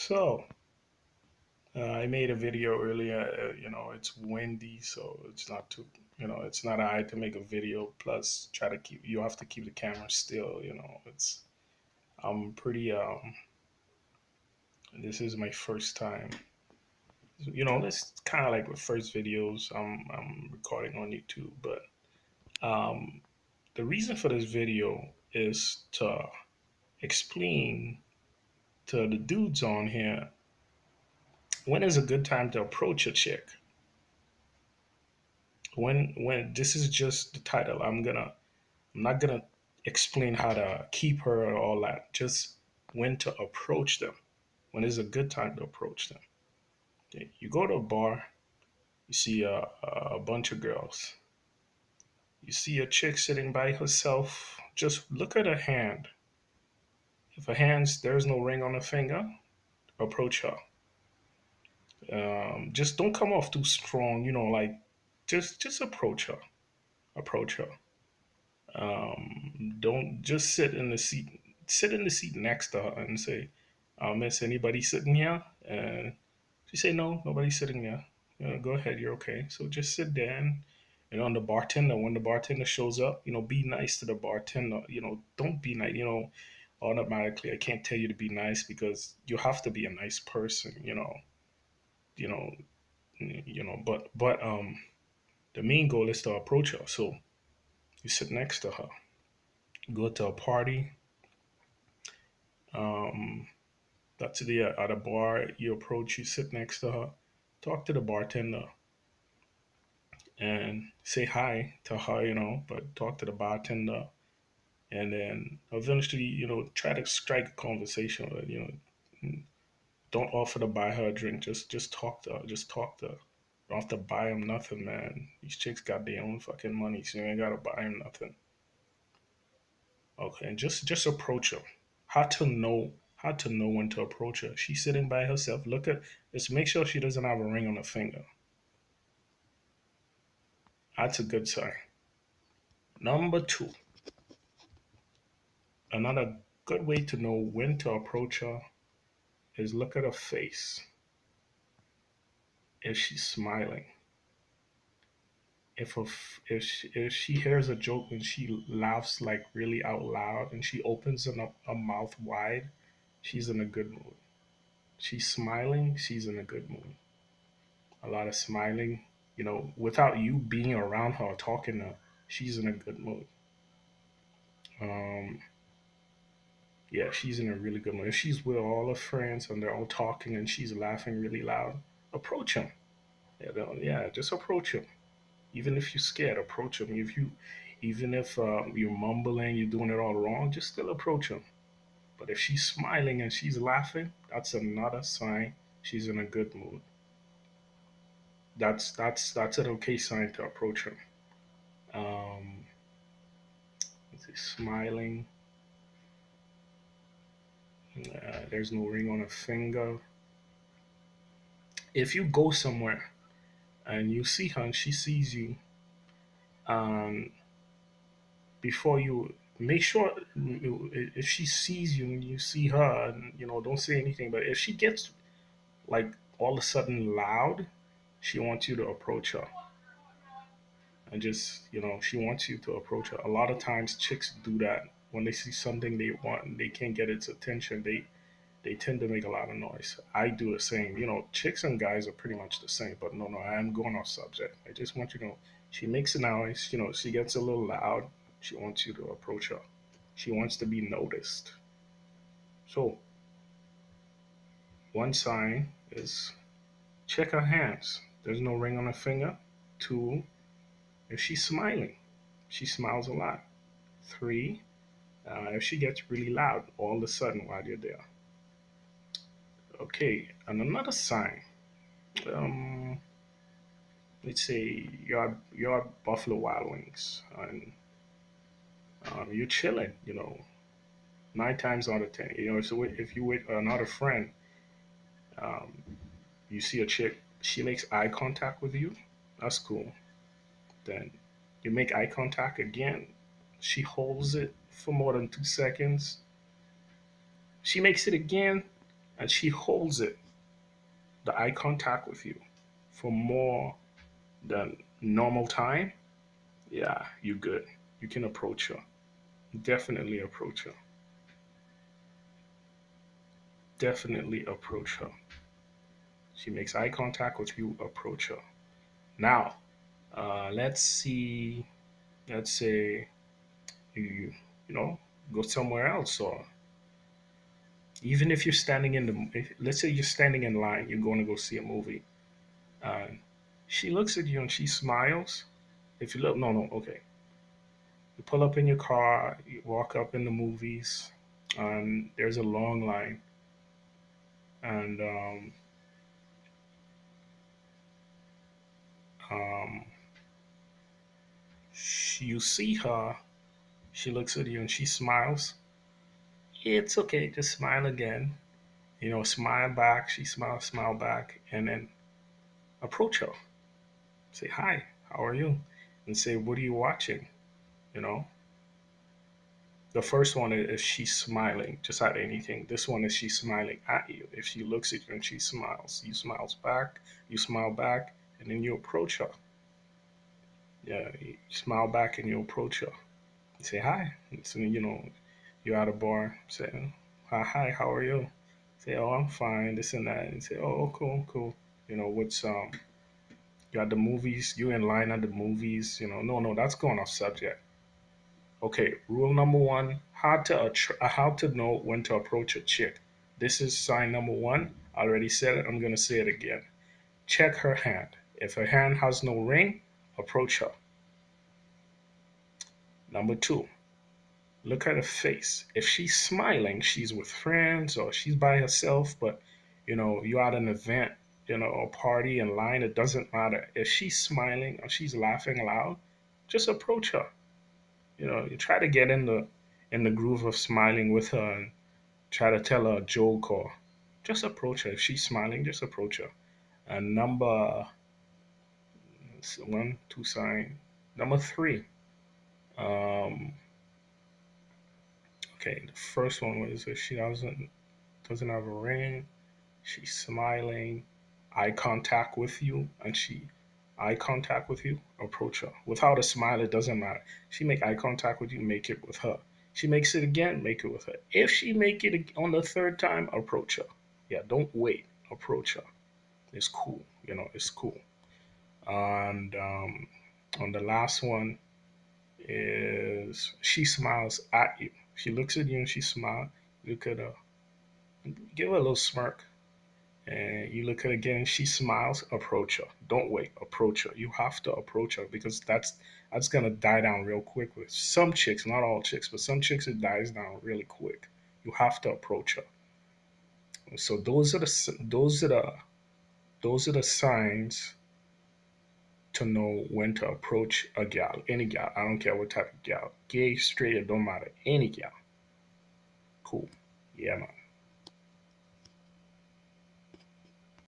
So, I made a video earlier. It's windy, so it's not too, it's not hard to make a video. Plus, you have to keep the camera still. I'm pretty, this is my first time. This kind of like the first videos I'm recording on YouTube. But um, the reason for this video is to explain to the dudes on here when is a good time to approach a chick. When this is just the title, I'm not gonna explain how to keep her or all that. Just when to approach them. When is a good time to approach them. Okay. You go to a bar, you see a bunch of girls. You see a chick sitting by herself. Just look at her hand. If her hands there's no ring on her finger, approach her. Just don't come off too strong. Like just approach her. Approach her. Don't just sit in the seat. Sit in the seat next to her and say, "Miss, anybody sitting here?" And she say, "No, nobody's sitting there." Go ahead, you're okay. So just sit there and on the bartender, when the bartender shows up, be nice to the bartender. Don't be nice. Automatically, I can't tell you to be nice because you have to be a nice person. You know, but the main goal is to approach her. So you sit next to her. Go to a party. Um, that's the at a bar. You approach. You sit next to her. Talk to the bartender and say hi to her. But talk to the bartender, and then eventually, try to strike a conversation with her. Don't offer to buy her a drink. Just talk to her. Just talk to her. Don't have to buy them nothing, man. These chicks got their own fucking money, so you ain't gotta buy them nothing. Okay, and just approach her. How to know when to approach her. She's sitting by herself. Just make sure she doesn't have a ring on her finger. That's a good sign. Number two, another good way to know when to approach her is look at her face. Is she smiling? If she hears a joke and she laughs like really out loud and she opens her mouth wide, she's in a good mood. She's smiling, she's in a good mood. A lot of smiling, without you being around her or talking to her, she's in a good mood. Um, yeah, she's in a really good mood. If she's with all her friends and they're all talking and she's laughing really loud, approach him. Yeah, just approach him. Even if you're scared, approach him. Even if you're mumbling, you're doing it all wrong, just still approach him. But if she's smiling and she's laughing, that's another sign she's in a good mood. That's an okay sign to approach him. Um, let's see, smiling. There's no ring on her finger. If you go somewhere and you see her and she sees you, um, before you make sure if she sees you and you see her, and don't say anything. But if she gets like all of a sudden loud, she wants you to approach her and just she wants you to approach her. A lot of times chicks do that when they see something they want and they can't get its attention. They tend to make a lot of noise. I do the same. Chicks and guys are pretty much the same. But no, I am going off subject. I just want you to know she makes a noise. She gets a little loud. She wants you to approach her. She wants to be noticed. So one sign is check her hands. There's no ring on her finger. Two, if she's smiling, she smiles a lot. Three, if she gets really loud all of a sudden while you're there. Okay, and another sign. Um, let's say you're at Buffalo Wild Wings and you're chilling. 9 times out of ten. So if you with another friend, um, you see a chick, she makes eye contact with you. That's cool. Then you make eye contact again. She holds it for more than 2 seconds. She makes it again, and she holds it, the eye contact with you, for more than normal time, yeah, you good. You can approach her. Definitely approach her. Definitely approach her. She makes eye contact with you, approach her. Now, let's see, let's say you, you know, go somewhere else, or even if you're standing in let's say you're standing in line, you're going to go see a movie, and she looks at you and she smiles. If you look, no, no, okay. You pull up in your car, you walk up in the movies, and there's a long line, and um, you see her, she looks at you and she smiles. It's okay, just smile again. Smile back. She smiles, smile back, and then approach her. Say, hi, how are you? And say, what are you watching? You know, the first one is if she's smiling just at anything. This one is she's smiling at you. If she looks at you and she smiles, you smiles back, you smile back, and then you approach her. Yeah, you smile back and you approach her. You say hi. So, you're at a bar. Say, hi, how are you? Say, oh, I'm fine. This and that. And say, oh, cool, cool. What's you at the movies? You in line at the movies? No, no, that's going off subject. Okay, rule number one: how to know when to approach a chick. This is sign number one. I already said it. I'm gonna say it again. Check her hand. If her hand has no ring, approach her. Number two: look at her face. If she's smiling, she's with friends or she's by herself, but you're at an event, a party in line, it doesn't matter. If she's smiling or she's laughing loud, just approach her. You try to get in the groove of smiling with her and try to tell her a joke, or just approach her. If she's smiling, just approach her. And number one, two sign. Number three. Um, okay, the first one was if she doesn't have a ring, she's smiling, eye contact with you, and she eye contact with you, approach her. Without a smile, it doesn't matter. She make eye contact with you, make it with her. She makes it again, make it with her. If she make it on the third time, approach her. Yeah, don't wait. Approach her. It's cool. It's cool. And on the last one is she smiles at you. She looks at you and she smiles. Look at her. Give her a little smirk. And you look at her again, she smiles, approach her. Don't wait, approach her. You have to approach her because that's gonna die down real quick with some chicks, not all chicks, but some chicks it dies down really quick. You have to approach her. So those are the signs to know when to approach a gal, any gal. I don't care what type of gal, gay, straight, it don't matter. Any gal. Cool. Yeah, man.